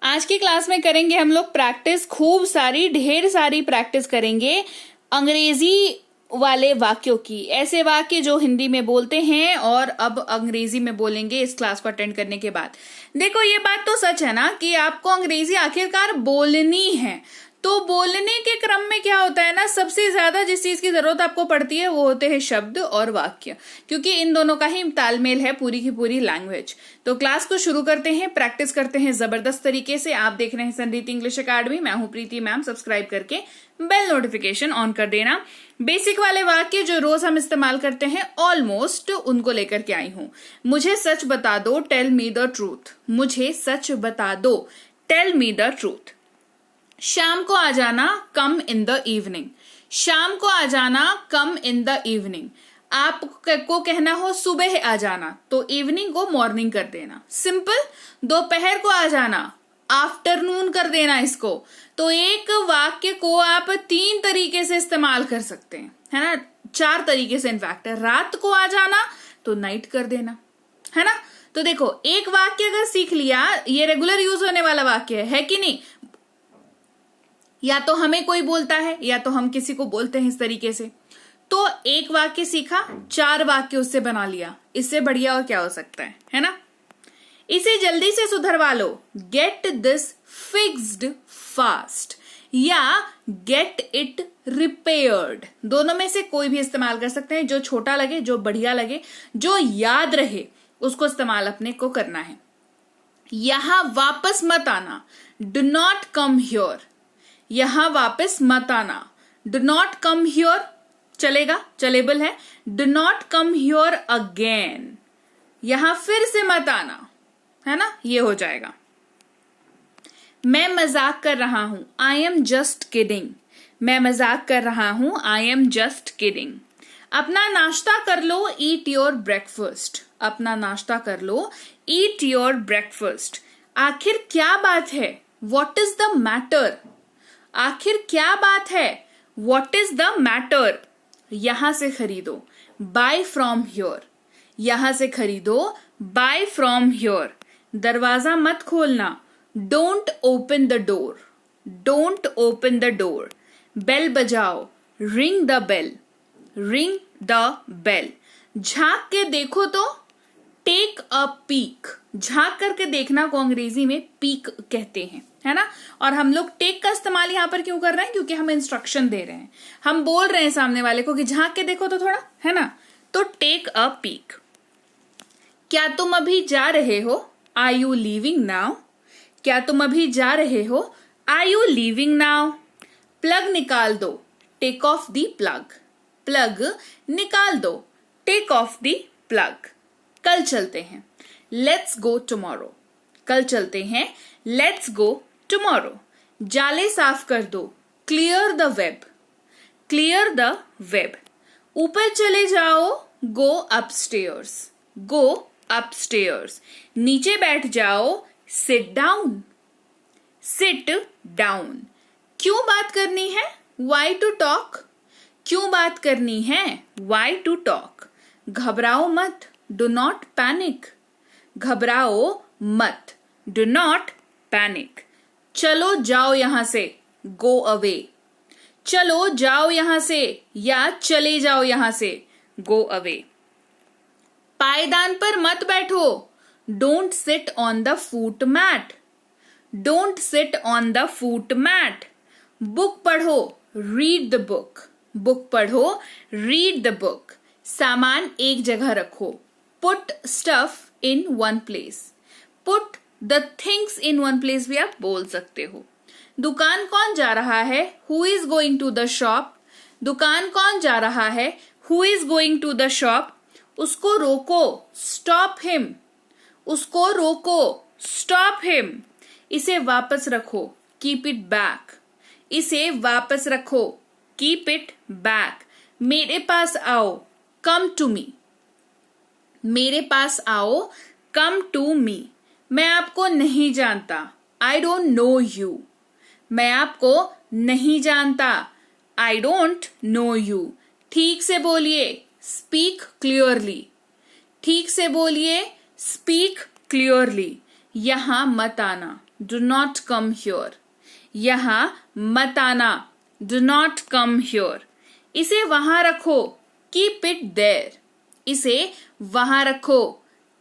आज की क्लास में करेंगे हम लोग प्रैक्टिस, खूब सारी, ढेर सारी प्रैक्टिस करेंगे अंग्रेजी वाले वाक्यों की। ऐसे वाक्य जो हिंदी में बोलते हैं और अब अंग्रेजी में बोलेंगे इस क्लास को अटेंड करने के बाद। देखो, ये बात तो सच है ना कि आपको अंग्रेजी आखिरकार बोलनी है। तो बोलने के क्रम में क्या होता है ना, सबसे ज्यादा जिस चीज की जरूरत आपको पड़ती है वो होते हैं शब्द और वाक्य, क्योंकि इन दोनों का ही तालमेल है पूरी की पूरी लैंग्वेज। तो क्लास को शुरू करते हैं, प्रैक्टिस करते हैं जबरदस्त तरीके से। आप देख रहे हैं संरीति इंग्लिश अकेडमी, मैं हूं प्रीति मैम। सब्सक्राइब करके बेल नोटिफिकेशन ऑन कर देना। बेसिक वाले वाक्य जो रोज हम इस्तेमाल करते हैं ऑलमोस्ट, उनको लेकर के आई हूं। मुझे सच बता दो, टेल मी द ट्रूथ। मुझे सच बता दो, टेल मी द ट्रूथ। शाम को आ जाना, कम इन द इवनिंग। शाम को आ जाना, कम इन द इवनिंग। आपको कहना हो सुबह आ जाना, तो इवनिंग को मॉर्निंग कर देना, सिंपल। दोपहर को आ जाना, आफ्टरनून कर देना इसको। तो एक वाक्य को आप 3 तरीके से इस्तेमाल कर सकते हैं, है ना, 4 तरीके से इनफैक्ट। रात को आ जाना तो नाइट कर देना, है ना। तो देखो, एक वाक्य अगर सीख लिया, ये रेगुलर यूज होने वाला वाक्य है कि नहीं। या तो हमें कोई बोलता है या तो हम किसी को बोलते हैं इस तरीके से। तो एक वाक्य सीखा, 4 वाक्य उससे बना लिया। इससे बढ़िया और क्या हो सकता है ना। इसे जल्दी से सुधरवा लो, गेट दिस फिक्स्ड फास्ट, या गेट इट रिपेयर्ड। दोनों में से कोई भी इस्तेमाल कर सकते हैं, जो छोटा लगे, जो बढ़िया लगे, जो याद रहे, उसको इस्तेमाल अपने को करना है। यहां वापस मत आना, डू नॉट कम हियर। यहां वापस मत आना, डू नॉट कम हियर चलेगा, चलेबल है। Do not come here again, यहां फिर से मत आना, है ना, ये हो जाएगा। मैं मजाक कर रहा हूं, आई एम जस्ट किडिंग। मैं मजाक कर रहा हूं, आई एम जस्ट किडिंग। अपना नाश्ता कर लो, ईट योर ब्रेकफास्ट। अपना नाश्ता कर लो, ईट योर ब्रेकफास्ट। आखिर क्या बात है, व्हाट इज द मैटर। आखिर क्या बात है, व्हाट इज द मैटर। यहां से खरीदो, बाय फ्रॉम हियर। यहां से खरीदो, बाय फ्रॉम हियर। दरवाजा मत खोलना, don't open the door. Don't open the door. Bell बजाओ, ring the bell. Ring the bell. झांक के देखो तो, टेक अ पीक। झांक करके देखना को अंग्रेजी में पीक कहते हैं, है ना। और हम लोग टेक का इस्तेमाल यहां पर क्यों कर रहे हैं, क्योंकि हम इंस्ट्रक्शन दे रहे हैं। हम बोल रहे हैं सामने वाले को कि झांक के देखो तो थोड़ा, है ना। तो टेक अ पीक। क्या तुम अभी जा रहे हो, आर यू लीविंग नाउ। क्या तुम अभी जा रहे हो, are you leaving now. Plug निकाल दो, take off the plug. Plug निकाल दो, टेक ऑफ द प्लग। कल चलते हैं, लेट्स गो टुमारो। कल चलते हैं, लेट्स गो टुमारो। जाले साफ कर दो, clear the web. Clear the web. ऊपर चले जाओ, गो अपस्टेयर्स। गो अपस्टेयर्स। नीचे बैठ जाओ, सिट डाउन। Sit down. क्यों बात करनी है, वाई टू टॉक। क्यों बात करनी है, वाई टू टॉक। घबराओ मत, डू नॉट पैनिक। घबराओ मत, डू नॉट पैनिक। चलो जाओ यहां से, गो अवे। चलो जाओ यहां से, या चले जाओ यहां से, गो अवे। पायदान पर मत बैठो, don't sit on the foot mat. Don't sit on the foot mat. Book पढ़ो, रीड द बुक। बुक पढ़ो, रीड द बुक। सामान एक जगह रखो, put stuff in one place. Put the things in one place भी आप बोल सकते हो। दुकान कौन जा रहा है, who is going to the shop. दुकान कौन जा रहा है, who is going to the shop. उसको रोको, स्टॉप हिम। उसको रोको, स्टॉप हिम। इसे वापस रखो, कीप इट बैक। इसे वापस रखो, कीप इट बैक। मेरे पास आओ, कम टू मी। मेरे पास आओ, कम टू मी। मैं आपको नहीं जानता, आई डोंट नो यू। मैं आपको नहीं जानता, आई डोंट नो यू। ठीक से बोलिए, स्पीक क्लियरली। ठीक से बोलिए, स्पीक क्लियरली। यहां मत आना, डू नॉट कम हियर। यहां मत आना, डू नॉट कम हियर। इसे वहां रखो, कीप इट देयर। इसे वहां रखो,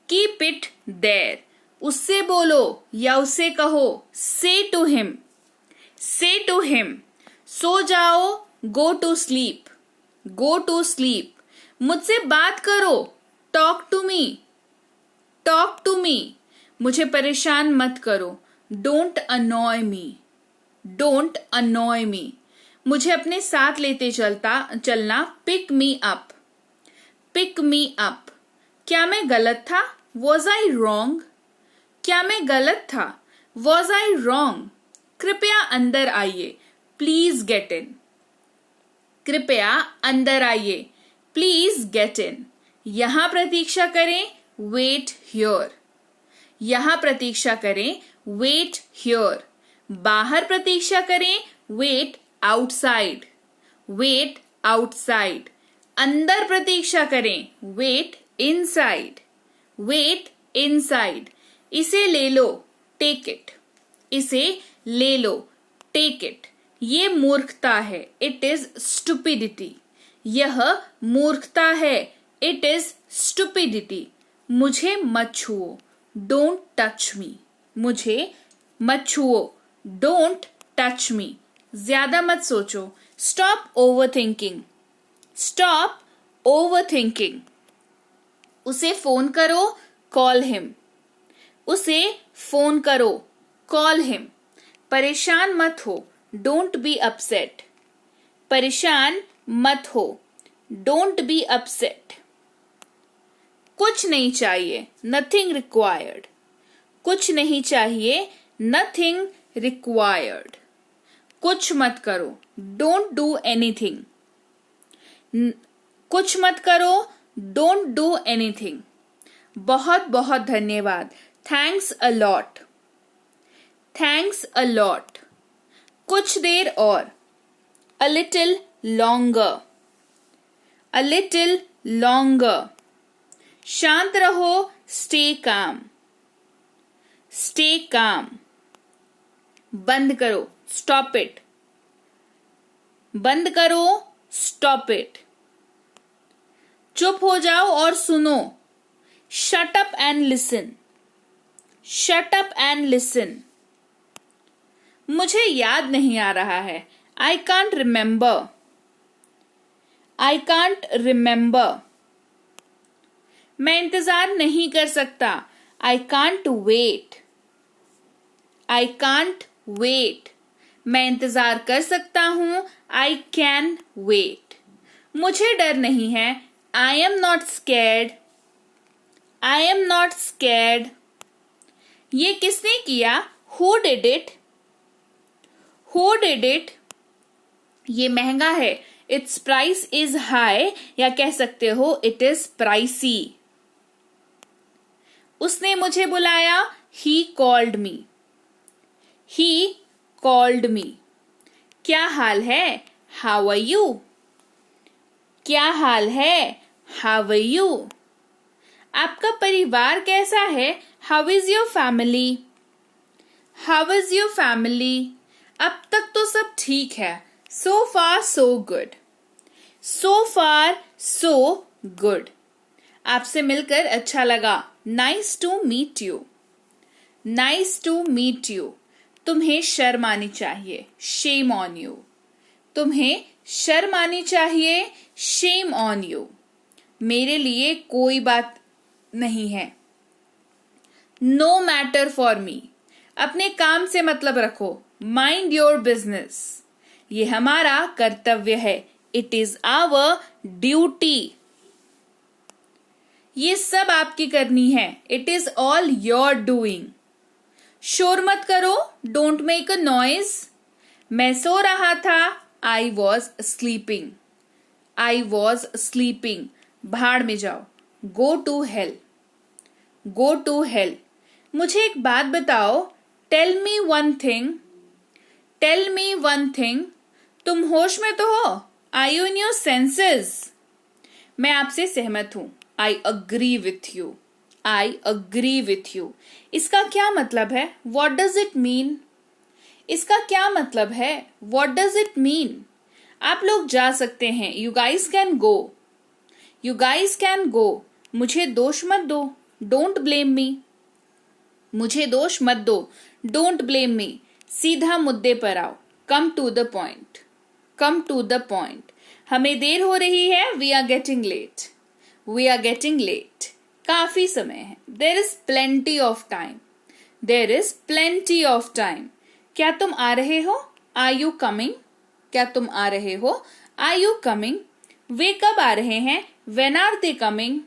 कीप इट देयर। उससे बोलो या उससे कहो, say to him, say to him. सो जाओ, go to sleep, go to sleep. मुझसे बात करो, talk to me, talk to me. मुझे परेशान मत करो, डोंट अनॉय मी, डोंट अनॉय मी। मुझे अपने साथ लेते चलना, pick me up, pick me up. क्या मैं गलत था? Was I wrong? क्या मैं गलत था? Was I wrong? कृपया अंदर आइए, प्लीज गेट इन। कृपया अंदर आइए, प्लीज गेट इन। यहां प्रतीक्षा करें, वेट हियर। यहां प्रतीक्षा करें, वेट हियर। बाहर प्रतीक्षा करें, वेट आउटसाइड, वेट आउटसाइड। अंदर प्रतीक्षा करें, वेट इनसाइड, वेट इनसाइड। इसे ले लो, टेक इट। इसे ले लो, टेक इट। ये मूर्खता है, इट इज स्टुपिडिटी। यह मूर्खता है, इट इज स्टुपिडिटी। मुझे मत छुओ, डोंट टच मी। मुझे मत छुओ, डोंट टच मी। ज्यादा मत सोचो, stop over thinking, stop over thinking. उसे फोन करो, कॉल हिम। उसे फोन करो, कॉल हिम। परेशान मत हो, डोंट बी अपसेट। परेशान मत हो, डोंट बी अपसेट। कुछ नहीं चाहिए, नथिंग रिक्वायर्ड। कुछ नहीं चाहिए, नथिंग रिक्वायर्ड। कुछ मत करो, डोंट डू एनीथिंग। कुछ मत करो, डोंट डू एनीथिंग। बहुत बहुत धन्यवाद, thanks a lot, thanks a lot. कुछ देर और, a little longer, a little longer. शांत रहो, स्टे काम, स्टे काम। बंद करो, स्टॉप इट, बंद करो, स्टॉप इट। चुप हो जाओ और सुनो, shut up and listen, shut up and listen. मुझे याद नहीं आ रहा है, I can't remember, I can't remember. मैं इंतजार नहीं कर सकता, I can't wait, I can't wait. मैं इंतजार कर सकता हूं, आई कैन वेट। मुझे डर नहीं है, I am not scared, I am not scared. ये किसने किया? Who did it, who did it. ये महंगा है, इट्स प्राइस इज हाई, या कह सकते हो इट इज प्राइसी। उसने मुझे बुलाया, he called me, he called me. क्या हाल है? How are you. क्या हाल है? How are you. आपका परिवार कैसा है? How is your family, how is your family. अब तक तो सब ठीक है, सो फार सो गुड, सो फार सो गुड। आपसे मिलकर अच्छा लगा, nice to meet you, nice to meet you. तुम्हें शर्म आनी चाहिए, शेम ऑन यू। तुम्हें शर्म आनी चाहिए, शेम ऑन यू। मेरे लिए कोई बात नहीं है, नो मैटर फॉर मी। अपने काम से मतलब रखो, माइंड योर बिजनेस। ये हमारा कर्तव्य है, इट इज आवर ड्यूटी। ये सब आपकी करनी है, it is all your doing. शोर मत करो, डोंट मेक अ नॉइज। मैं सो रहा था, I was sleeping, I was sleeping. भाड़ में जाओ, go to hell, go to hell. मुझे एक बात बताओ, tell me one thing, tell me one thing. तुम होश में तो हो? Are you in your senses? मैं आपसे सहमत हूं, I agree with you, I agree with you. इसका क्या मतलब है? What does it mean? इसका क्या मतलब है? What does it mean? आप लोग जा सकते हैं. You guys can go. You guys can go. मुझे दोष मत दो. Don't blame me. मुझे दोष मत दो. Don't blame me. सीधा मुद्दे पर आओ. Come to the point. Come to the point. हमें देर हो रही है. We are getting late. We are getting late. काफी समय है. There is plenty of time. There is plenty of time. क्या तुम आ रहे हो? Are you coming? क्या तुम आ रहे हो? Are you coming? वे कब आ रहे हैं? When are they coming?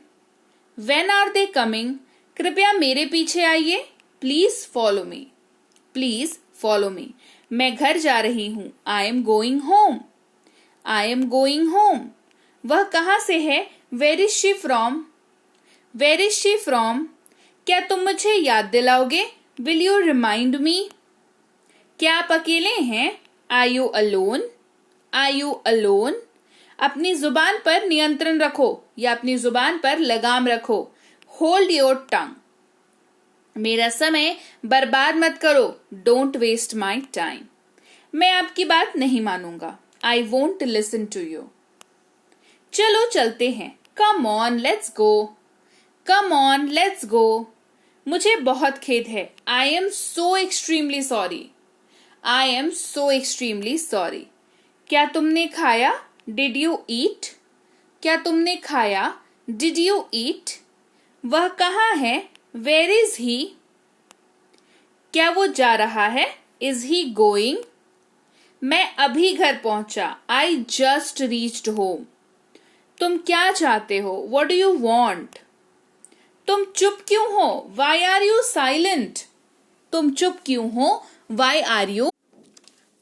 When are they coming? कृपया मेरे पीछे आइए. Please follow me. Please follow me. मैं घर जा रही हूं. I am going home. I am going home. वह कहाँ से है? Where is she from? Where is she from? क्या तुम मुझे याद दिलाओगे? Will you remind me? क्या आप अकेले हैं? Are you alone? Are you alone? अपनी जुबान पर नियंत्रण रखो या अपनी जुबान पर लगाम रखो. Hold your tongue. मेरा समय बर्बाद मत करो. Don't waste my time. मैं आपकी बात नहीं मानूंगा. I won't listen to you. चलो चलते हैं. Come on, let's go. Come on, let's go. मुझे बहुत खेद है. I am so extremely sorry. I am so extremely sorry. क्या तुमने खाया? Did you eat? क्या तुमने खाया? Did you eat? वह कहाँ है? Where is he? क्या वो जा रहा है? Is he going? मैं अभी घर पहुंचा. I just reached home. तुम क्या चाहते हो? What do you want? तुम चुप क्यों हो? Why are you silent? तुम चुप क्यों हो? Why are you?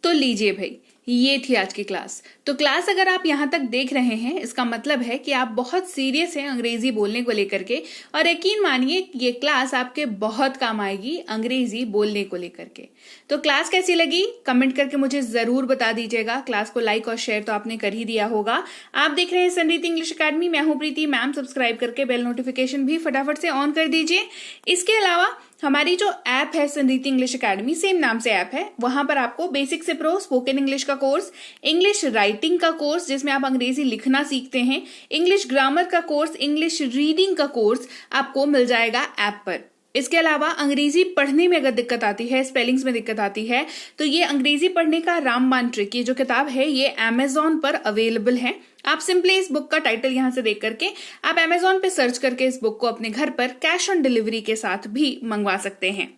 तो लीजिए भाई, ये थी आज की क्लास. तो क्लास अगर आप यहाँ तक देख रहे हैं, इसका मतलब है कि आप बहुत सीरियस हैं अंग्रेजी बोलने को लेकर के. और यकीन मानिए ये क्लास आपके बहुत काम आएगी अंग्रेजी बोलने को लेकर के. तो क्लास कैसी लगी कमेंट करके मुझे जरूर बता दीजिएगा. क्लास को लाइक और शेयर तो आपने कर ही दिया होगा. आप देख रहे हैं संरीति इंग्लिश अकेडमी. मैं हूं प्रीति मैम. सब्सक्राइब करके बेल नोटिफिकेशन भी फटाफट से ऑन कर दीजिए. इसके अलावा हमारी जो ऐप है संरीति इंग्लिश अकेडमी, सेम नाम से ऐप है, वहां पर आपको बेसिक से प्रो स्पोकन इंग्लिश का कोर्स, इंग्लिश राइटिंग का कोर्स जिसमें आप अंग्रेजी लिखना सीखते हैं, इंग्लिश ग्रामर का कोर्स, इंग्लिश रीडिंग का कोर्स आपको मिल जाएगा ऐप पर. इसके अलावा अंग्रेजी पढ़ने में अगर दिक्कत आती है, स्पेलिंग्स में दिक्कत आती है, तो ये अंग्रेजी पढ़ने का रामबाण ट्रिक, ये जो किताब है ये अमेजॉन पर अवेलेबल है. आप सिंपली इस बुक का टाइटल यहां से देख करके आप अमेजॉन पे सर्च करके इस बुक को अपने घर पर कैश ऑन डिलीवरी के साथ भी मंगवा सकते हैं.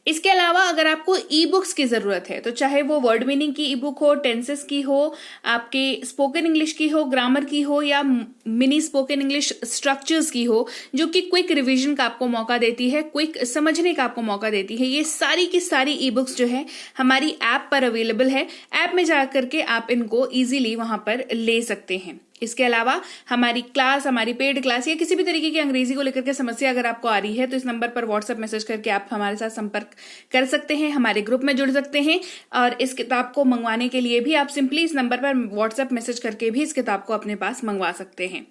इसके अलावा अगर आपको ई बुक्स की जरूरत है, तो चाहे वो वर्ड मीनिंग की ई बुक हो, टेंसेस की हो, आपके स्पोकन इंग्लिश की हो, ग्रामर की हो, या मिनी स्पोकन इंग्लिश स्ट्रक्चर्स की हो, जो कि क्विक रिवीजन का आपको मौका देती है, क्विक समझने का आपको मौका देती है, ये सारी की सारी ई बुक्स जो है हमारी ऐप पर अवेलेबल है. ऐप में जाकर के आप इनको इजीली वहां पर ले सकते हैं. इसके अलावा हमारी क्लास, हमारी पेड क्लास या किसी भी तरीके की अंग्रेजी को लेकर के समस्या अगर आपको आ रही है, तो इस नंबर पर व्हाट्सएप मैसेज करके आप हमारे साथ संपर्क कर सकते हैं, हमारे ग्रुप में जुड़ सकते हैं. और इस किताब को मंगवाने के लिए भी आप सिंपली इस नंबर पर व्हाट्सएप मैसेज करके भी इस किताब को अपने पास मंगवा सकते हैं.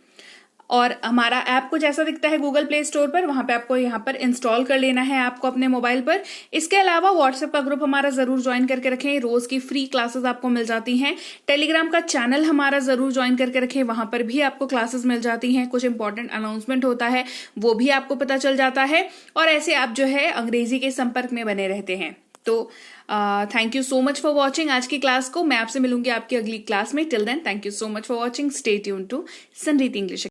और हमारा ऐप कुछ ऐसा दिखता है गूगल प्ले स्टोर पर, वहां पे आपको यहाँ पर इंस्टॉल कर लेना है ऐप को अपने मोबाइल पर. इसके अलावा व्हाट्सएप का ग्रुप हमारा जरूर ज्वाइन करके रखें, रोज की फ्री क्लासेस आपको मिल जाती हैं. टेलीग्राम का चैनल हमारा जरूर ज्वाइन करके रखें, वहां पर भी आपको क्लासेस मिल जाती हैं. कुछ इंपॉर्टेंट अनाउंसमेंट होता है वो भी आपको पता चल जाता है. और ऐसे आप जो है अंग्रेजी के संपर्क में बने रहते हैं. तो thank you so much for watching आज की क्लास को. मैं आपसे मिलूंगी आपकी अगली क्लास में. Till then thank you so much for watching. Stay tuned to Sanriti English.